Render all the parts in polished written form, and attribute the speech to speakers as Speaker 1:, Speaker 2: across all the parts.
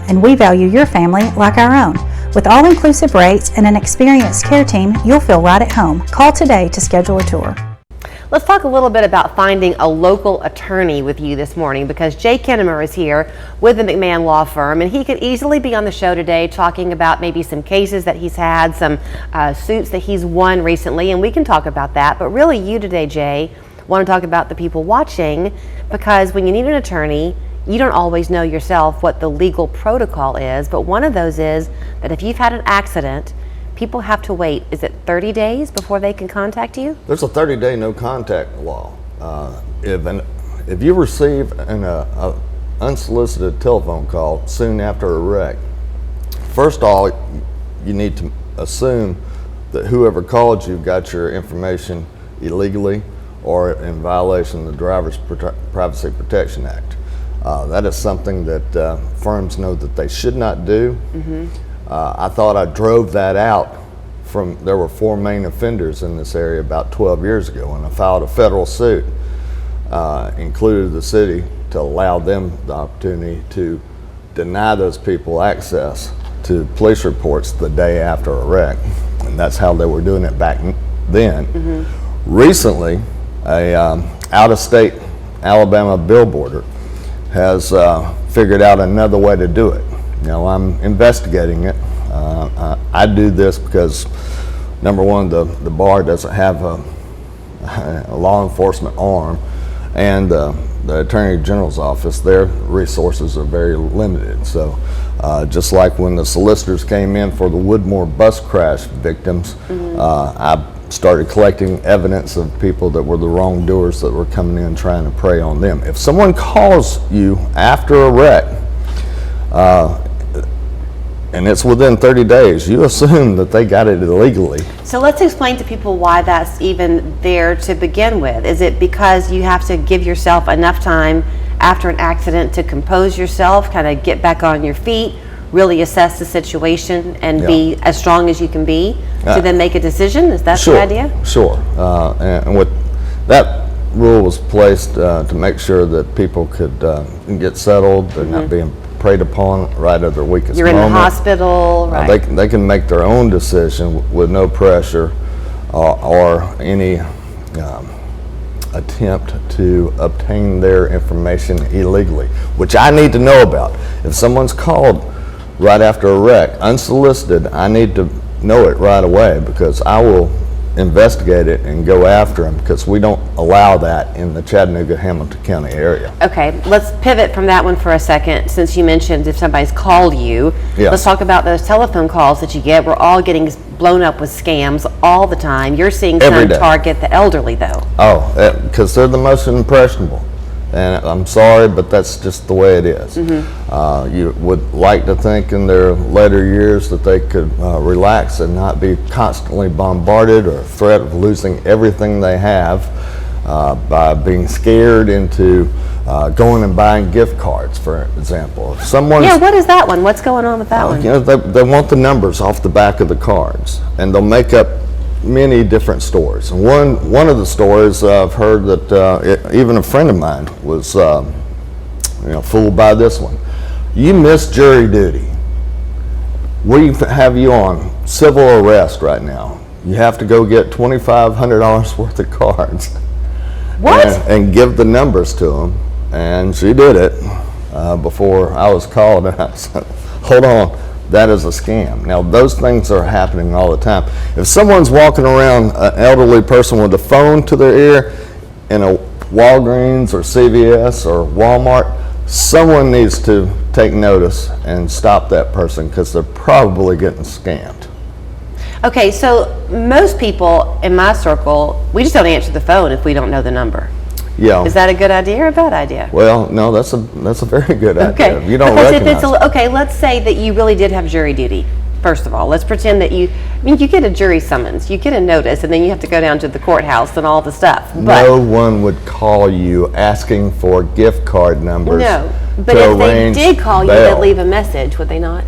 Speaker 1: and we value your family like our own. With all-inclusive rates and an experienced care team, you'll feel right at home. Call today to schedule a tour.
Speaker 2: Let's talk a little bit about finding a local attorney with you this morning, because Jay Kennamer is here with the McMahan Law Firm, and he could easily be on the show today talking about maybe some cases that he's had, some suits that he's won recently, and we can talk about that. But really, you today, Jay, want to talk about the people watching, because when you need an attorney, you don't always know yourself what the legal protocol is, but one of those is that if you've had an accident, people have to wait, is it 30 days before they can contact you?
Speaker 3: There's a 30-day no contact law. If you receive an unsolicited telephone call soon after a wreck, first of all, you need to assume that whoever called you got your information illegally or in violation of the Driver's Privacy Protection Act. That is something that firms know that they should not do. Mm-hmm. I thought I drove that out there were 4 main offenders in this area about 12 years ago, and I filed a federal suit, included the city, to allow them the opportunity to deny those people access to police reports the day after a wreck. And that's how they were doing it back then. Mm-hmm. Recently, a out-of-state Alabama billboarder has figured out another way to do it. Now, I'm investigating it. I do this because, number one, the bar doesn't have a law enforcement arm, and the Attorney General's office, their resources are very limited. So just like when the solicitors came in for the Woodmore bus crash victims, mm-hmm. I started collecting evidence of people that were the wrongdoers that were coming in trying to prey on them. If someone calls you after a wreck, and it's within 30 days, you assume that they got it illegally.
Speaker 2: So let's explain to people why that's even there to begin with. Is it because you have to give yourself enough time after an accident to compose yourself, kind of get back on your feet, really assess the situation, and be as strong as you can be to then make a decision? Is that the idea?
Speaker 3: Sure. And with that rule was placed to make sure that people could get settled. They're not being preyed upon right at their weakest moment.
Speaker 2: You're in the hospital, right?
Speaker 3: They can make their own decision with no pressure or any attempt to obtain their information illegally, which I need to know about. If someone's called right after a wreck, unsolicited, I need to know it right away, because I will investigate it and go after them, because we don't allow that in the Chattanooga-Hamilton County area.
Speaker 2: Okay, let's pivot from that one for a second. Since you mentioned if somebody's called you, let's talk about those telephone calls that you get. We're all getting blown up with scams all the time. You're seeing some target the elderly, though.
Speaker 3: Oh, because they're the most impressionable. And I'm sorry, but that's just the way it is. Mm-hmm. You would like to think in their later years that they could relax and not be constantly bombarded or threat of losing everything they have by being scared into going and buying gift cards, for example. If someone's,
Speaker 2: what is that one? What's going on with that one?
Speaker 3: You know, they want the numbers off the back of the cards, and they'll make up many different stories. And one of the stories I've heard that even a friend of mine was fooled by this one. You missed jury duty. We have you on civil arrest right now. You have to go get $2,500 worth of cards.
Speaker 2: What?
Speaker 3: And give the numbers to them. And she did it before I was called, and I said, hold on. That is a scam. Now, those things are happening all the time. If someone's walking around, an elderly person with a phone to their ear in a Walgreens or CVS or Walmart, someone needs to take notice and stop that person, because they're probably getting scammed.
Speaker 2: Okay, so most people in my circle, we just don't answer the phone if we don't know the number.
Speaker 3: Yeah.
Speaker 2: Is that a good idea or a bad idea?
Speaker 3: Well, no, that's a very good idea.
Speaker 2: Okay.
Speaker 3: You don't recognize it.
Speaker 2: Okay, let's say that you really did have jury duty. First of all, let's pretend that you get a jury summons, you get a notice, and then you have to go down to the courthouse and all the stuff. But
Speaker 3: no one would call you asking for gift card numbers.
Speaker 2: No, but if they did call you, they'd leave a message, would they not?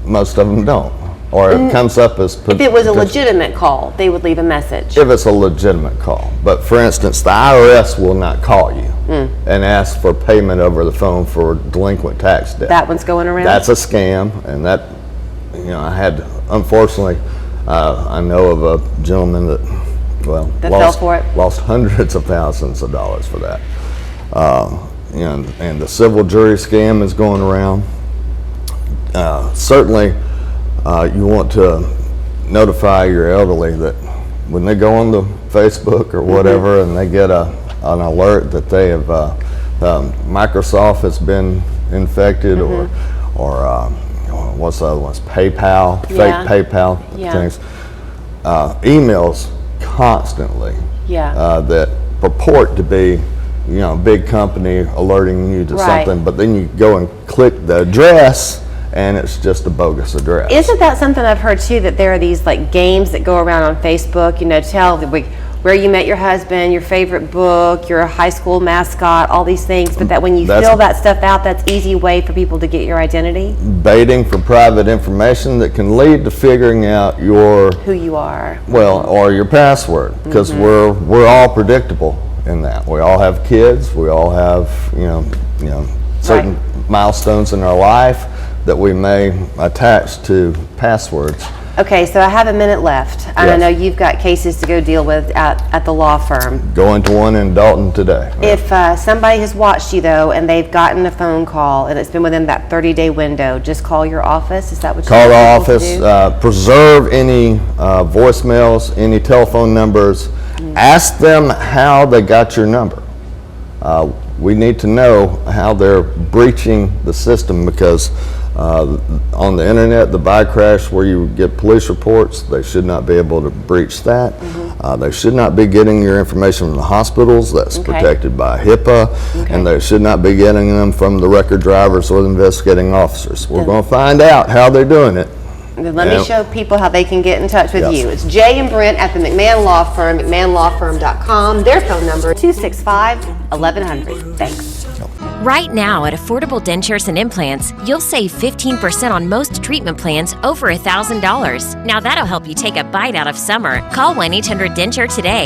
Speaker 3: Most of them don't. Or it comes up as...
Speaker 2: If it was a legitimate call, they would leave a message.
Speaker 3: If it's a legitimate call. But for instance, the IRS will not call you. and ask for payment over the phone for delinquent tax debt.
Speaker 2: That one's going around?
Speaker 3: That's a scam, and that, I had, unfortunately, I know of a gentleman that,
Speaker 2: fell for it?
Speaker 3: lost hundreds of thousands of dollars for that. And the civil jury scam is going around. Certainly, you want to notify your elderly that when they go on the Facebook or whatever and they get an alert that they have Microsoft has been infected or what's the other ones, PayPal, fake PayPal things, emails constantly that purport to be big company alerting you to something, but then you go and click the address and it's just a bogus address.
Speaker 2: Isn't that something I've heard too, that there are these like games that go around on Facebook, tell where you met your husband, your favorite book, your high school mascot, all these things, but that when you fill that stuff out, that's easy way for people to get your identity?
Speaker 3: Baiting for private information that can lead to figuring out who
Speaker 2: you are.
Speaker 3: Or your password, because we're all predictable in that. We all have kids, we all have, certain milestones in our life that we may attach to passwords.
Speaker 2: Okay, so I have a minute left, and I know you've got cases to go deal with at the law firm.
Speaker 3: Going to one in Dalton today.
Speaker 2: If somebody has watched you though, and they've gotten a phone call, and it's been within that 30-day window, just call your office. Is that what you
Speaker 3: call the office? Preserve any voicemails, any telephone numbers. Ask them how they got your number. We need to know how they're breaching the system, because on the internet, the buy crash where you get police reports, they should not be able to breach that. They should not be getting your information from the hospitals. That's protected by HIPAA. And they should not be getting them from the record drivers or the investigating officers. We're going to find out how they're doing it.
Speaker 2: Then let me show people how they can get in touch with you. It's Jay and Brent at the McMahan Law Firm, McMahanLawFirm.com. Their phone number, 265-1100. Thanks.
Speaker 4: Right now at Affordable Dentures and Implants, you'll save 15% on most treatment plans over $1,000. Now that'll help you take a bite out of summer. Call 1-800-DENTURE today.